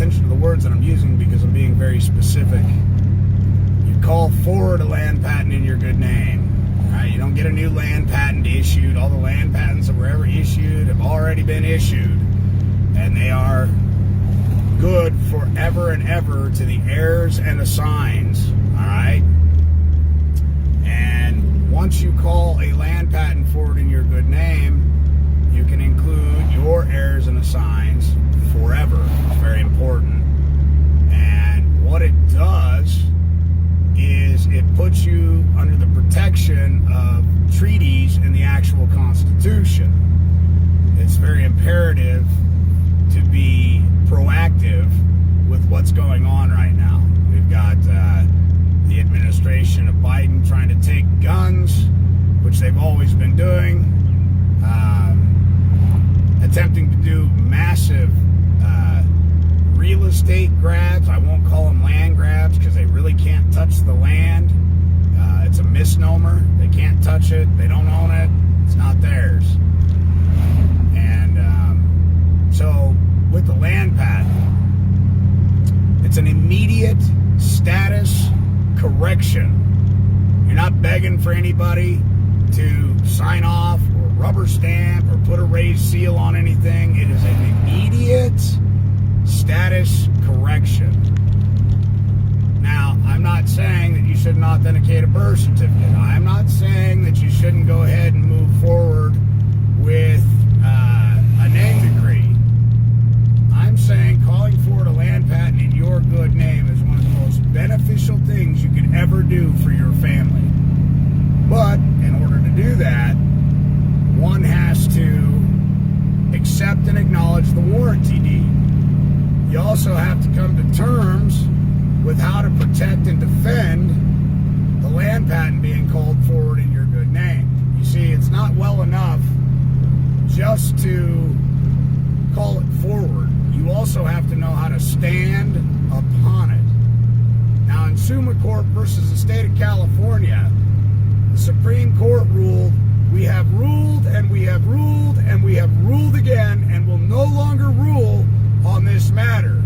attention to the words that I'm using because I'm being very specific. You call forward a land patent in your good name. Right? You don't get a new land patent issued. All the land patents that were ever issued have already been issued. And they are good forever and ever to the heirs and assigns. Alright? And once you call a land patent forward in your good name, you can include your heirs and assigns forever. It's very important. And what it does is it puts you under the protection of treaties in the actual Constitution. It's very imperative to be proactive with what's going on right now. We've got the administration of Biden trying to take guns, which they've always been doing, attempting to do massive real estate grabs. I won't call them land grabs because they really can't touch the land. It's a misnomer. They can't touch it. They don't own it. It's not theirs. And so with the land patent, it's an immediate status correction. You're not begging for anybody to sign off or rubber stamp or put a raised seal on anything. It is an immediate status correction. Now, I'm not saying that you shouldn't authenticate a birth certificate. I'm not saying that you shouldn't go ahead and move forward with a name decree. I'm saying calling forward a land patent in your good name is one of the most beneficial things you could ever do for your family. But in order to do that, one has to accept and acknowledge the warranty deed. You also have to come to terms with how to protect and defend the land patent being called forward in your good name. You see, it's not well enough just to call it forward. You also have to know how to stand upon it. Now, in Summa Corp versus the state of California, the Supreme Court ruled, we have ruled and we have ruled and we have ruled again and will no longer rule on this matter.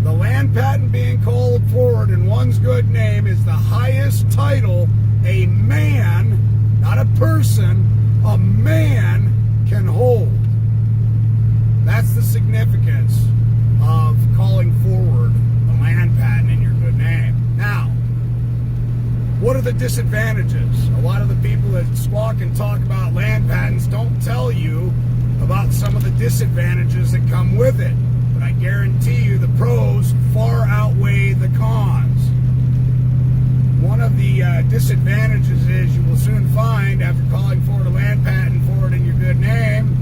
The land patent being called forward in one's good name is the highest title a man, not a person, a man can hold. That's the significance of calling forward the land patent in your good name. Now, what are the disadvantages? A lot of the people that squawk and talk about land patents don't tell you about some of the disadvantages that come with it. But I guarantee you the pros far outweigh the cons. One of the disadvantages is you will soon find, after calling forward a land patent forward in your good name,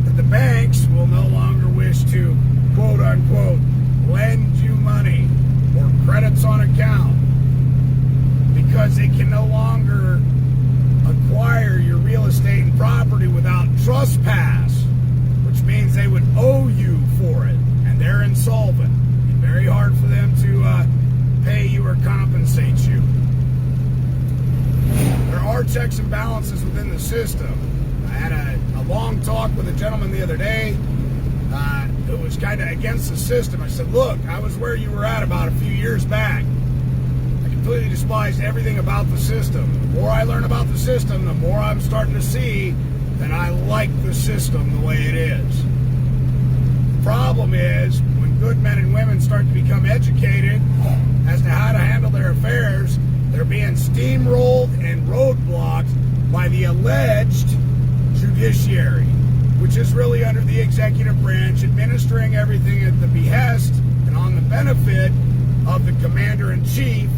that the banks will no longer wish to, quote unquote, lend you money or credits on account, because they can no longer acquire your real estate and property without trespass, which means they would owe you for it, and they're insolvent. It's very hard for them to pay you or compensate you. There are checks and balances within the system. I had a long talk with a gentleman the other day who was kind of against the system. I said, look, I was where you were at about a few years back. I completely despised everything about the system. The more I learn about the system, the more I'm starting to see that I like the system the way it is. The problem is, when good men and women start to become educated as to how to handle their affairs, they're being steamrolled and roadblocked by the alleged judiciary, which is really under the executive branch, administering everything at the behest and on the benefit of the commander-in-chief,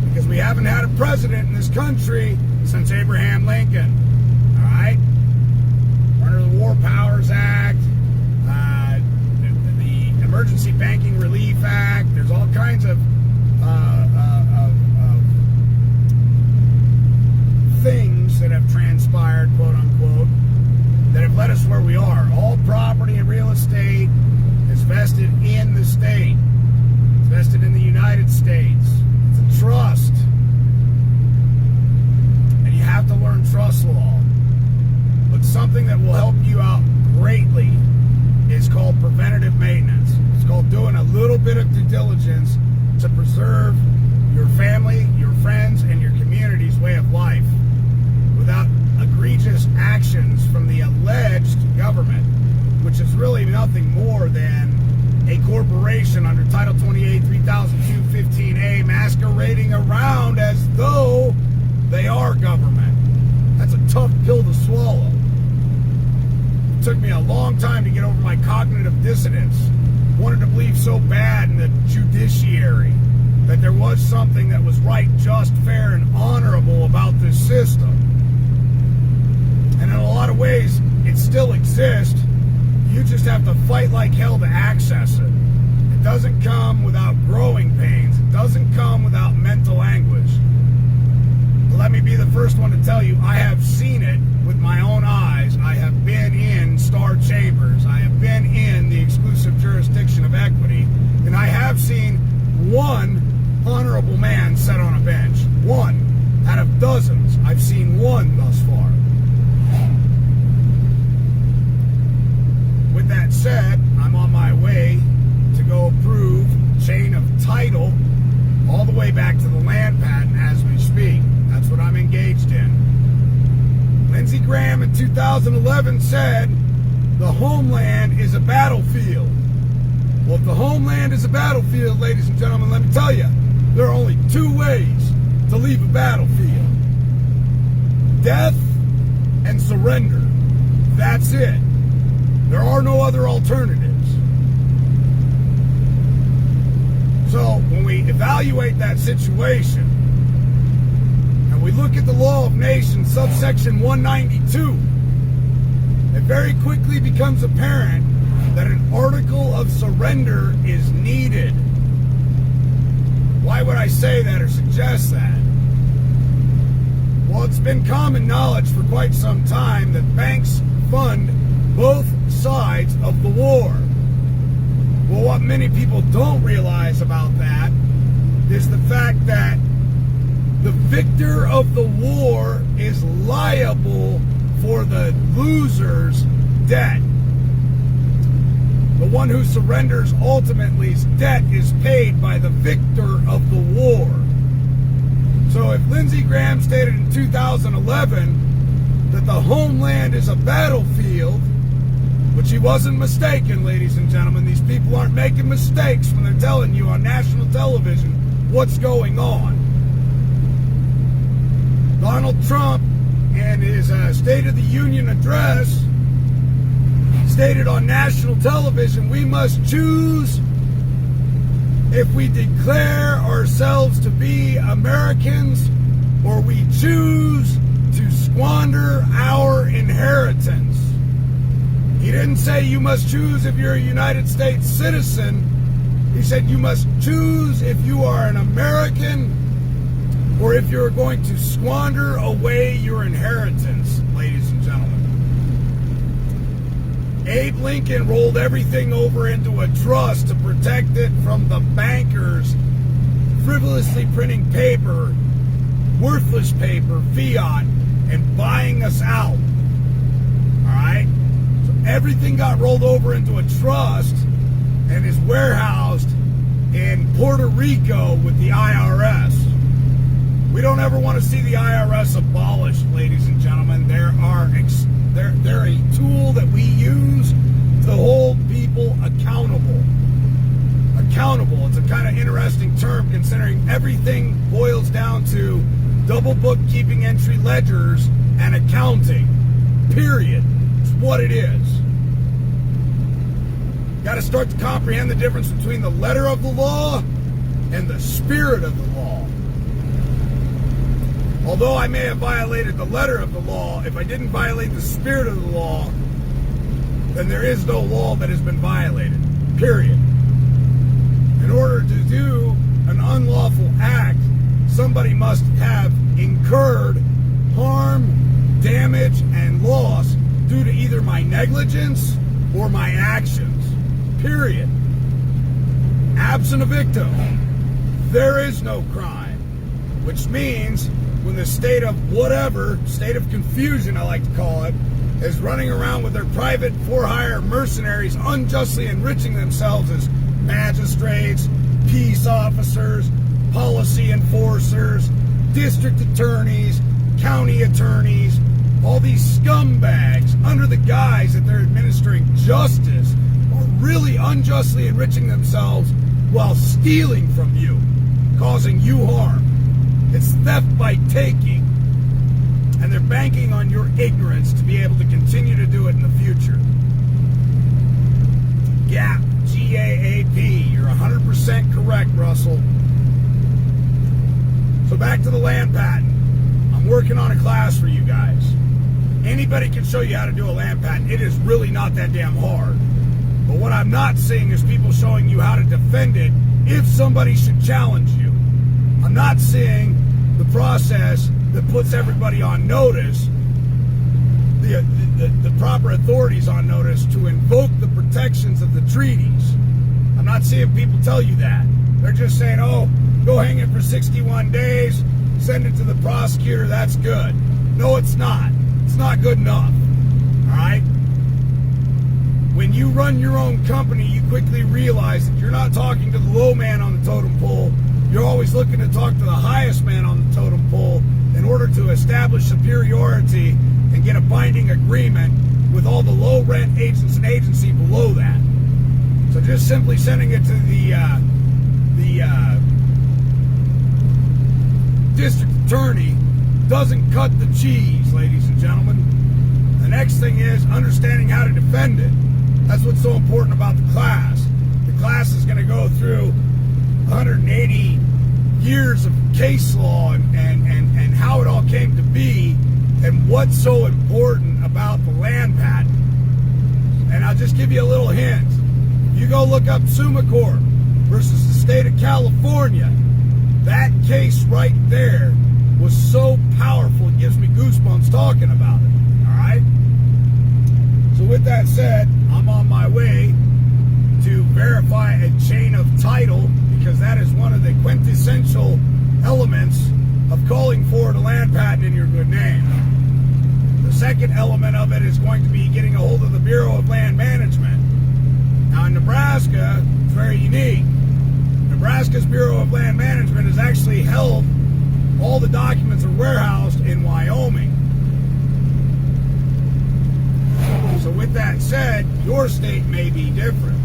because we haven't had a president in this country since Abraham Lincoln. All right? Under the War Powers Act, the Emergency Banking Relief Act, there's all kinds of things that have transpired, quote unquote, that have led us where we are. All property and real estate is vested in the state. It's vested in the United States. It's a trust. And you have to learn trust law. But something that will help you out greatly is called preventative maintenance. It's called negligence to preserve your family, your friends, and your community's way of life without egregious actions from the alleged government, which is really nothing more than a corporation under Title 28, 3002-15A masquerading around as though they are government. That's a tough pill to swallow. It took me a long time to get over my cognitive dissonance. Wanted to believe so bad in the judiciary that there was something that was right, just, fair, and honorable about this system. And in a lot of ways, it still exists. You just have to fight like hell to access it. It doesn't come without growing pains. It doesn't come without mental anguish. But let me be the first one to tell you, I have seen it with my own eyes. I have been in Star Chambers. I have been in the exclusive jurisdiction of equity. And I have seen one honorable man set on a bench. One out of dozens. I've seen one thus far. With that said, I'm on my way to go approve chain of title all the way back to the land patent as we speak. That's what I'm engaged in. Lindsey Graham in 2011 said the homeland is a battlefield. Well, if the homeland is a battlefield, ladies and gentlemen, let me tell you, there are only two ways to leave a battlefield: death and surrender. That's it. There are no other alternatives. So when we evaluate that situation and we look at the Law of Nations, subsection 192, it very quickly becomes apparent that an article of surrender is needed. Why would I say that or suggest that? Well, it's been common knowledge for quite some time that banks fund both sides of the war. Well, what many people don't realize about that is the fact that the victor of the war is liable for the loser's debt. The one who surrenders ultimately's debt is paid by the victor of the war. So if Lindsey Graham stated in 2011 that the homeland is a battlefield, which he wasn't mistaken, ladies and gentlemen. These people aren't making mistakes when they're telling you on national television what's going on. Donald Trump, in his State of the Union address, stated on national television, we must choose if we declare ourselves to be Americans or we choose to squander our inheritance. He didn't say you must choose if you're a United States citizen. He said you must choose if you are an American or if you're going to squander away your inheritance, ladies and gentlemen. Abe Lincoln rolled everything over into a trust to protect it from the bankers frivolously printing paper, worthless paper, fiat, and buying us out. All right? Everything got rolled over into a trust and is warehoused in Puerto Rico with the IRS. We don't ever want to see the IRS abolished, ladies and gentlemen. They're a tool that we use to hold people accountable. Accountable. It's a kind of interesting term considering everything boils down to double bookkeeping, entry ledgers, and accounting. Period. It's what it is. Got to start to comprehend the difference between the letter of the law and the spirit of the law. Although I may have violated the letter of the law, if I didn't violate the spirit of the law, then there is no law that has been violated. Period. In order to do an unlawful act, somebody must have incurred harm, damage, and loss due to either my negligence or my actions. Period. Absent a victim, there is no crime. Which means when the state of whatever, state of confusion I like to call it, is running around with their private for-hire mercenaries unjustly enriching themselves as magistrates, peace officers, policy enforcers, district attorneys, county attorneys, all these scumbags under the guise that they're administering justice are really unjustly enriching themselves while stealing from you, causing you harm. It's theft by taking. And they're banking on your ignorance to be able to continue to do it in the future. GAAP, G-A-A-P. You're 100% correct, Russell. So back to the land patent. I'm working on a class for you guys. Anybody can show you how to do a land patent. It is really not that damn hard. But what I'm not seeing is people showing you how to defend it if somebody should challenge you. I'm not seeing the process that puts everybody on notice, the proper authorities on notice to invoke the protections of the treaties. I'm not seeing people tell you that. They're just saying, oh, go hang it for 61 days, send it to the prosecutor, that's good. No, it's not. It's not good enough. All right? When you run your own company, you quickly realize that you're not talking to the low man on the totem pole. You're always looking to talk to the highest man on the totem pole in order to establish superiority and get a binding agreement with all the low rent agents and agency below that. So just simply sending it to the district attorney doesn't cut the cheese, ladies and gentlemen. The next thing is understanding how to defend it. That's what's so important about the class. The class is going to go through 180 years of case law and how it all came to be and what's so important about the land patent. And I'll just give you a little hint. You go look up Sumacorp versus the state of California. That case right there was so powerful, it gives me goosebumps talking about it. All right? So with that said, I'm on my way to verify a chain of title, because that is one of the quintessential elements of calling for the land patent in your good name. The second element of it is going to be getting a hold of the Bureau of Land Management. Now in Nebraska, it's very unique. Nebraska's Bureau of Land Management has actually held all the documents are warehoused in Wyoming. So with that said, your state may be different.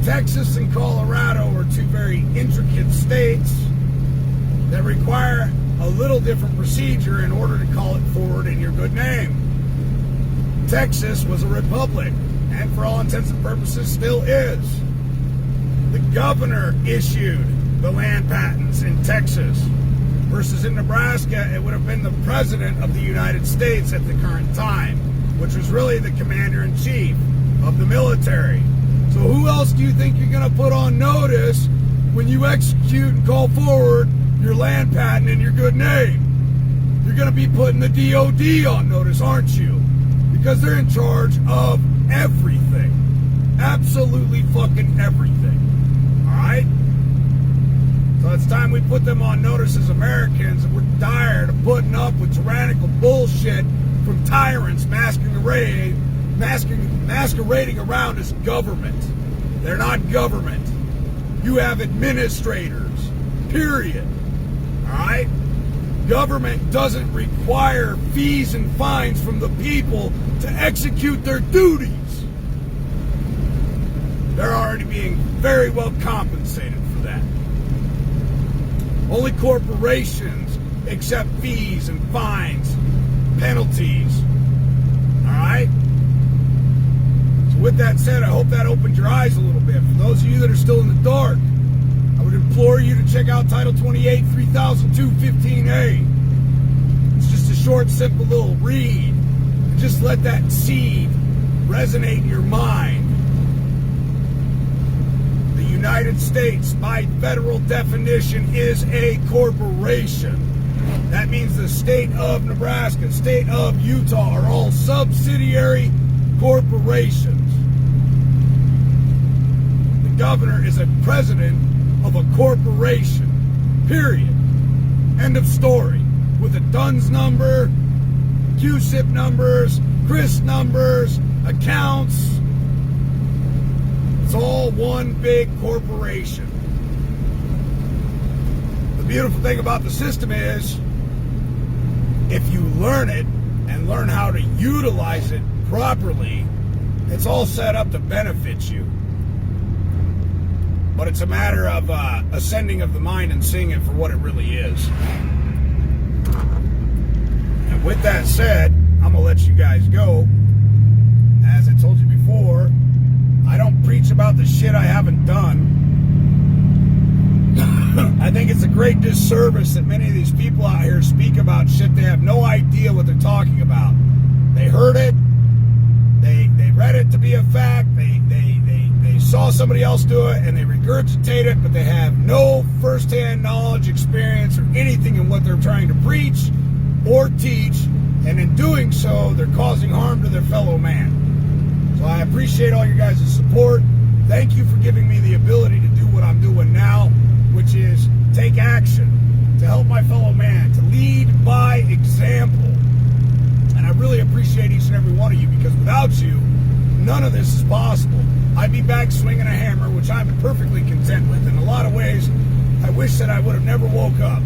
Texas and Colorado are two very intricate states that require a little different procedure in order to call it forward in your good name. Texas was a republic, and for all intents and purposes still is. The governor issued the land patents in Texas, versus in Nebraska, it would have been the president of the United States at the current time, which was really the commander-in-chief of the military. So who else do you think you're going to put on notice when you execute and call forward your land patent in your good name? You're going to be putting the DOD on notice, aren't you? Because they're in charge of everything. Absolutely fucking everything. All right? So it's time we put them on notice as Americans, and we're tired of putting up with tyrannical bullshit from tyrants masquerading around as government. They're not government. You have administrators, period. All right? Government doesn't require fees and fines from the people to execute their duties. They're already being very well compensated for that. Only corporations accept fees and fines, penalties. All right? So with that said, I hope that opened your eyes a little bit. For those of you that are still in the dark, I would implore you to check out Title 28, 3002, 15A. It's just a short, simple little read. And just let that seed resonate in your mind. The United States, by federal definition, is a corporation. That means the state of Nebraska, state of Utah are all subsidiary corporations. The governor is a president of a corporation, period. End of story. With a DUNS number, QSIP numbers, CRIS numbers, accounts. It's all one big corporation. beautiful thing about the system is, if you learn it and learn how to utilize it properly, it's all set up to benefit you. But it's a matter of ascending of the mind and seeing it for what it really is. And with that said, I'm going to let you guys go. As I told you before, I don't preach about the shit I haven't done. I think it's a great disservice that many of these people out here speak about shit they have no idea what they're talking about. They heard it, they read it to be a fact, they saw somebody else do it, and they regurgitate it, but they have no first-hand knowledge, experience, or anything in what they're trying to preach or teach, and in doing so, they're causing harm to their fellow man. So I appreciate all your guys' support. Thank you for giving me the ability to do what I'm doing now, which is take action to help my fellow man, to lead by example. And I really appreciate each and every one of you, because without you, none of this is possible. I'd be back swinging a hammer, which I'm perfectly content with. In a lot of ways, I wish that I would have never woke up.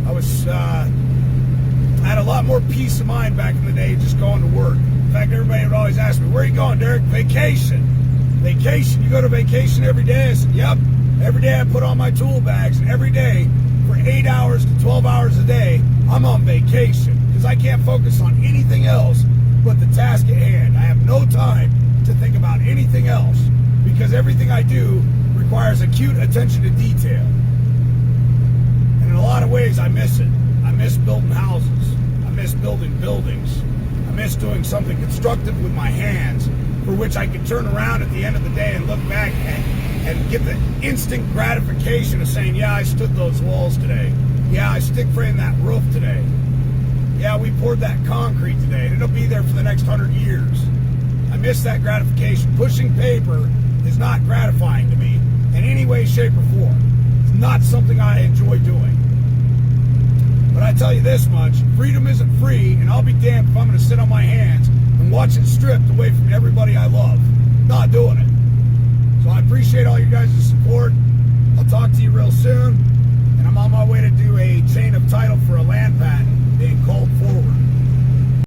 I had a lot more peace of mind back in the day just going to work. In fact, everybody would always ask me, where are you going, Derek? Vacation. Vacation? You go to vacation every day? I said, yep. Every day I put on my tool bags, and every day for 8 hours to 12 hours a day, I'm on vacation, because I can't focus on anything else but the task at hand. I have no time to think about anything else, because everything I do requires acute attention to detail. And in a lot of ways, I miss it. I miss building houses. I miss building buildings. I miss doing something constructive with my hands, for which I can turn around at the end of the day and look back and get the instant gratification of saying, yeah, I stood those walls today. Yeah, I stick framed that roof today. Yeah, we poured that concrete today, and it'll be there for the next 100 years. I miss that gratification. Pushing paper is not gratifying to me in any way, shape, or form. It's not something I enjoy doing. But I tell you this much, freedom isn't free, and I'll be damned if I'm going to sit on my hands and watch it stripped away from everybody I love. Not doing it. So I appreciate all you guys' support. I'll talk to you real soon, and I'm on my way to do a